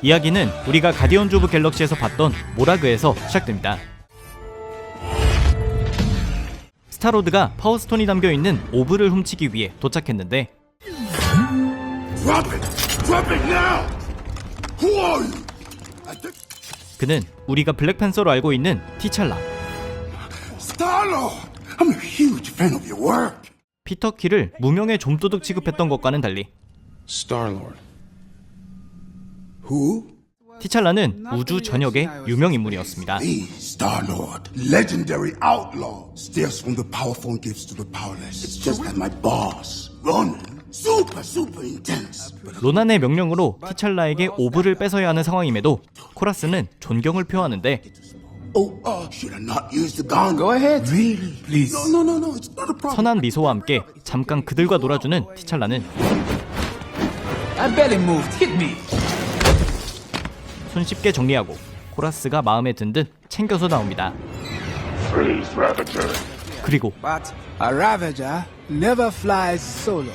이야기는 우리가 가디언즈 오브 갤럭시에서 봤던 모라그에서 시작됩니다. 스타로드가 파워스톤이 담겨있는 오브를 훔치기 위해 도착했는데 그는 우리가 블랙팬서로 알고 있는 티찰라. 피터 킬을 무명의 좀도둑 취급했던 것과는 달리 Star-Lord. 티찰라는 우주 전역의 유명 인물이었습니다. Star-Lord, legendary outlaw, steals from the powerful and gives to the powerless. It's just that my boss, Ronan, super intense. 로난의 명령으로 티찰라에게 오브를 뺏어야 하는 상황임에도 코라스는 존경을 표하는데 Should I not use the gun? Go ahead. Really? Please. No, it's not a problem. 선한 미소와 함께 잠깐 그들과 놀아주는 티찰라는 I barely moved. Hit me. 손쉽게 정리하고 코라스가 마음에 든 듯 챙겨서 나옵니다. 그리고 But a Ravager never flies solo.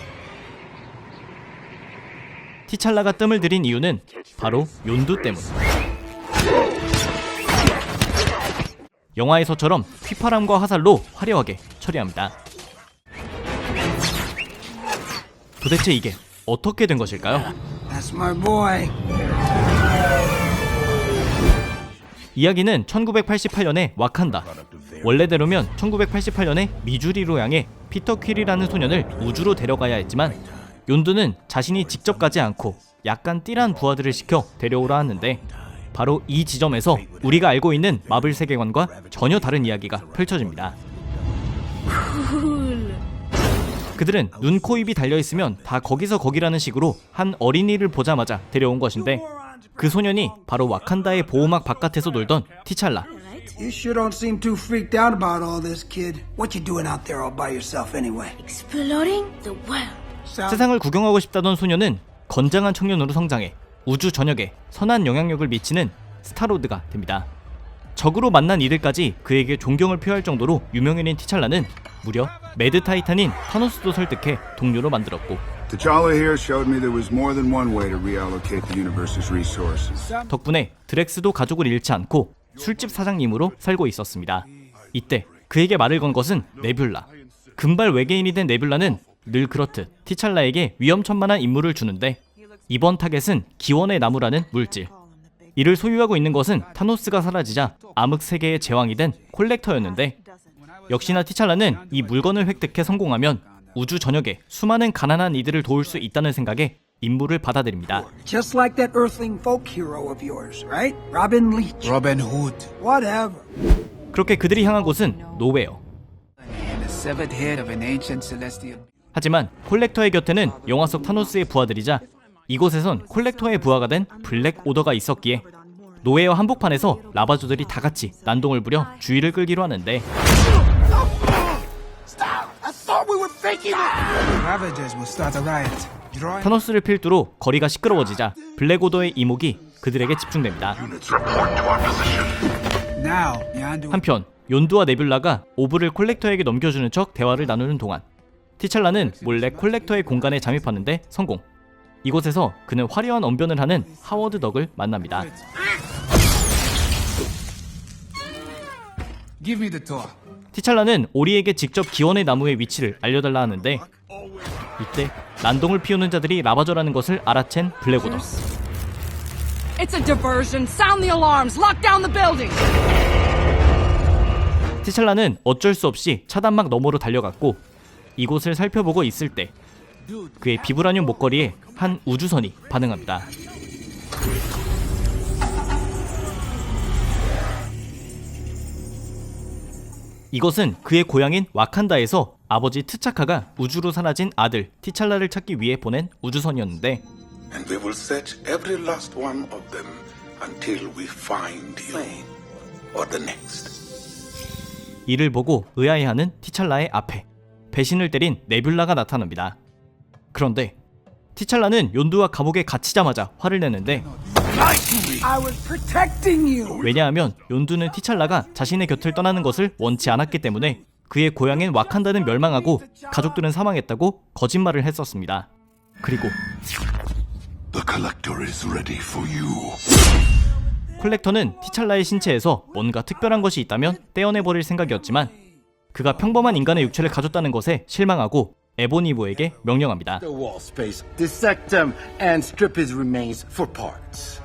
티찰라가 뜸을 들인 이유는 바로 욘두 때문. 영화에서처럼 휘파람과 화살로 화려하게 처리합니다. 도대체 이게 어떻게 된 것일까요? That's my boy. 이야기는 1988년의 와칸다. 원래대로면 1988년에 미주리로 향해 피터 퀼이라는 소년을 우주로 데려가야 했지만 욘두는 자신이 직접 가지 않고 약간 띠란 부하들을 시켜 데려오라 하는데 바로 이 지점에서 우리가 알고 있는 마블 세계관과 전혀 다른 이야기가 펼쳐집니다. 그들은 눈, 코, 입이 달려있으면 다 거기서 거기라는 식으로 한 어린이를 보자마자 데려온 것인데 그 소년이 바로 와칸다의 보호막 바깥에서 놀던 티찰라. You sure don't seem too freaked out about all this, kid. What you doing out there all by yourself anyway? Exploring the world. 세상을 구경하고 싶다던 소년은 건장한 청년으로 성장해 우주 전역에 선한 영향력을 미치는 스타로드가 됩니다. 적으로 만난 이들까지 그에게 존경을 표할 정도로 유명해진 티찰라는 무려 매드 타이탄인 타노스도 설득해 동료로 만들었고 T'Challa here showed me there was more than one way to reallocate the universe's resources. 덕분에 드렉스도 가족을 잃지 않고 술집 사장님으로 살고 있었습니다. 이때 그에게 말을 건 것은 네뷸라. 금발 외계인이 된 네뷸라는 늘 그렇듯 티찰라에게 위험천만한 임무를 주는데 이번 타겟은 기원의 나무라는 물질. 이를 소유하고 있는 것은 타노스가 사라지자 암흑 세계의 제왕이 된 콜렉터였는데 역시나 티찰라는 이 물건을 획득해 성공하면 우주 전역에 수많은 가난한 이들을 도울 수 있다는 생각에 임무를 받아들입니다. Just like that Earthling folk hero of yours, right? Robin Leach. Robin Hood. Whatever. 그렇게 그들이 향한 곳은 노웨어. And the severed head of an ancient celestial. 하지만 콜렉터의 곁에는 영화 속 타노스의 부하들이자 이곳에선 콜렉터의 부하가 된 블랙 오더가 있었기에 노웨어 한복판에서 라바조들이 다 같이 난동을 부려 주의를 끌기로 하는데 Ravagers will start a riot. Draw 타노스를 필두로 거리가 시끄러워지자 블랙 오더의 이목이 그들에게 집중됩니다. now. Yandu. 한편 욘두와 네뷸라가 오브를 콜렉터에게 넘겨주는 척 대화를 나누는 동안 티찰라는 몰래 콜렉터의 공간에 잠입하는데 성공. 이곳에서 그는 화려한 언변을 하는 하워드 덕을 만납니다. Give me the tour. 티찰라는 오리에게 직접 기원의 나무의 위치를 알려달라 하는데 이때 난동을 피우는 자들이 라바저라는 것을 알아챈 블랙 오더. It's a diversion. Sound the alarms. Lock down the building. 티찰라는 어쩔 수 없이 차단막 너머로 달려갔고 이곳을 살펴보고 있을 때 그의 비브라늄 목걸이에 한 우주선이 반응합니다. 이것은 그의 고향인 와칸다에서 아버지 트차카가 우주로 사라진 아들 티찰라를 찾기 위해 보낸 우주선이었는데 And we will search every last one of them until we find you or the next. 이를 보고 의아해하는 티찰라의 앞에 배신을 때린 네뷸라가 나타납니다. 그런데 티찰라는 욘두와 감옥에 갇히자마자 화를 내는데 I was protecting you. 왜냐하면 욘두는 티찰라가 자신의 곁을 떠나는 것을 원치 않았기 때문에 그의 고향인 와칸다는 멸망하고 가족들은 사망했다고 거짓말을 했었습니다. 그리고 The Collector is ready for you. 콜렉터는 티찰라의 신체에서 뭔가 특별한 것이 있다면 떼어내버릴 생각이었지만 그가 평범한 인간의 육체를 가졌다는 것에 실망하고 에보니모에게 명령합니다. The wall space. Dissect him and strip his remains for parts.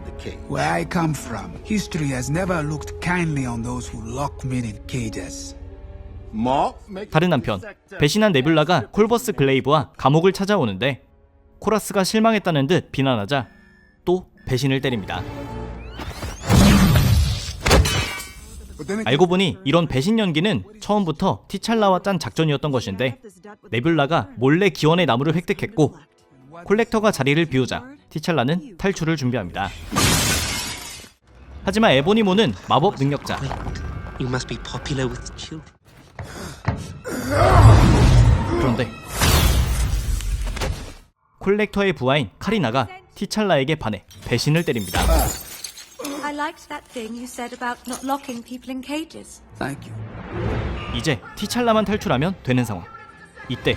The cage. Where I come from, history has never looked kindly on those who lock men in cages. Maul, make 다른 한편 배신한 네뷸라가 콜버스 글레이브와 감옥을 찾아오는데 코라스가 실망했다는 듯 비난하자 또 배신을 때립니다. 알고 보니 이런 배신 연기는 처음부터 티찰라와 짠 작전이었던 것인데 네뷸라가 몰래 기원의 나무를 획득했고 콜렉터가 자리를 비우자 티찰라는 탈출을 준비합니다. 하지만 에보니모는 마법 능력자. You must be popular with children. 그런데 콜렉터의 부하인 카리나가 티찰라에게 반해 배신을 때립니다. I liked that thing you said about not locking people in cages. Thank you. 이제 티찰라만 탈출하면 되는 상황. 이때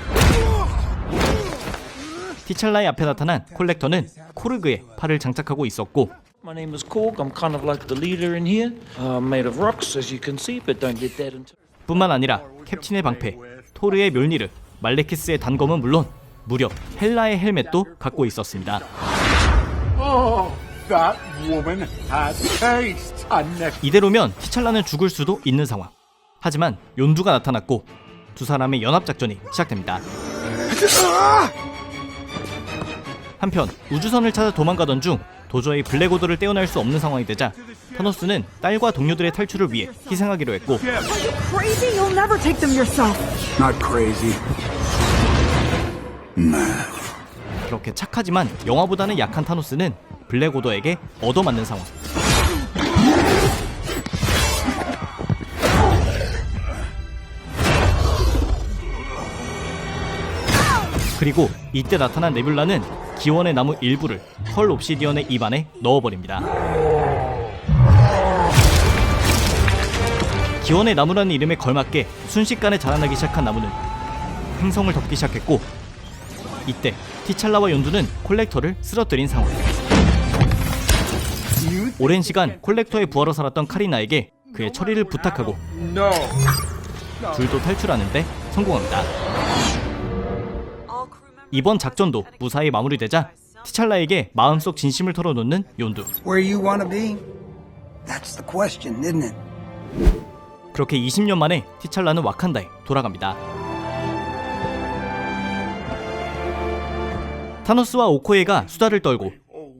티찰라의 앞에 나타난 콜렉터는 코르그의 팔을 장착하고 있었고 My name is Korg. I'm kind of like the leader in here. Made of rocks, as you can see, but don't get that into. 뿐만 아니라 캡틴의 방패, 토르의 멸니르, 말레키스의 단검은 물론 무려 헬라의 헬멧도 갖고 있었습니다. Oh, that woman has taste. 이대로면 티찰라는 죽을 수도 있는 상황. 하지만 욘두가 나타났고 두 사람의 연합작전이 시작됩니다. 한편 우주선을 찾아 도망가던 중 도저히 블랙오더를 떼어낼 수 없는 상황이 되자 타노스는 딸과 동료들의 탈출을 위해 희생하기로 했고 Crazy? You'll never take them yourself. Not crazy. 그렇게 착하지만 영화보다는 약한 타노스는 블랙오더에게 얻어맞는 상황. 그리고 이때 나타난 네뷸라는 기원의 나무 일부를 펄 옵시디언의 입안에 넣어버립니다. 기원의 나무라는 이름에 걸맞게 순식간에 자라나기 시작한 나무는 행성을 덮기 시작했고 이때 티찰라와 욘두는 콜렉터를 쓰러뜨린 상황. 오랜 시간 콜렉터의 부하로 살았던 카리나에게 그의 처리를 부탁하고 둘도 탈출하는데 성공합니다. 이번 작전도 무사히 마무리되자 티찰라에게 마음속 진심을 털어놓는 욘두. Where you wanna be? That's the question, isn't it? 그렇게 20년 만에 티찰라는 와칸다에 돌아갑니다. 타노스와 오코에가 수다를 떨고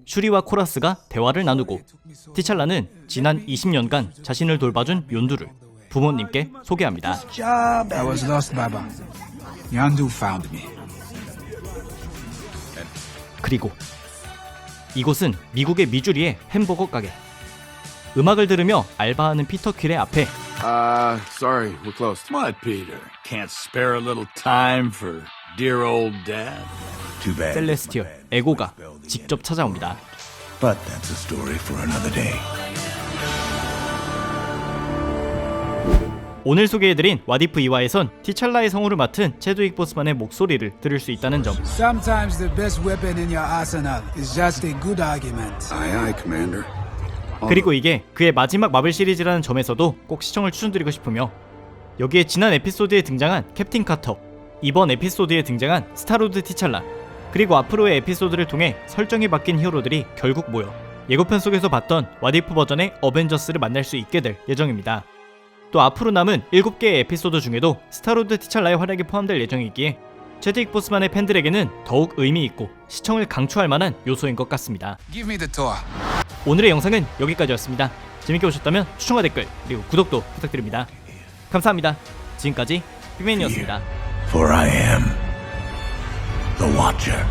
슈리와 코라스가 대화를 나누고 티찰라는 지난 20년간 자신을 돌봐준 욘두를 부모님께 소개합니다. I was lost, Baba. Yondu found me. 그리고 이곳은 미국의 미주리의 햄버거 가게. 음악을 들으며 알바하는 피터 퀼의 앞에 Sorry, we're closed. What, Peter? Can't spare a little time for dear old dad? Too bad. 셀레스티얼 에고가 직접 찾아옵니다. But that's a story for another day. 오늘 소개해드린 왓이프 2화에선 티찰라의 성우를 맡은 체드윅 보스만의 목소리를 들을 수 있다는 점, Sometimes the best weapon in your arsenal is just a good argument. Aye, aye, Commander. 그리고 이게 그의 마지막 마블 시리즈라는 점에서도 꼭 시청을 추천드리고 싶으며 여기에 지난 에피소드에 등장한 캡틴 카터, 이번 에피소드에 등장한 스타로드 티찰라, 그리고 앞으로의 에피소드를 통해 설정이 바뀐 히어로들이 결국 모여 예고편 속에서 봤던 왓이프 버전의 어벤져스를 만날 수 있게 될 예정입니다. 또 앞으로 남은 7개의 에피소드 중에도 스타로드 티찰라의 활약이 포함될 예정이기에 체드윅 보스만의 팬들에게는 더욱 의미있고 시청을 강추할 만한 요소인 것 같습니다. Give me the tour. 오늘의 영상은 여기까지였습니다. 재밌게 보셨다면 추천과 댓글 그리고 구독도 부탁드립니다. 감사합니다. 지금까지 빅맨이었습니다. For I am the Watcher.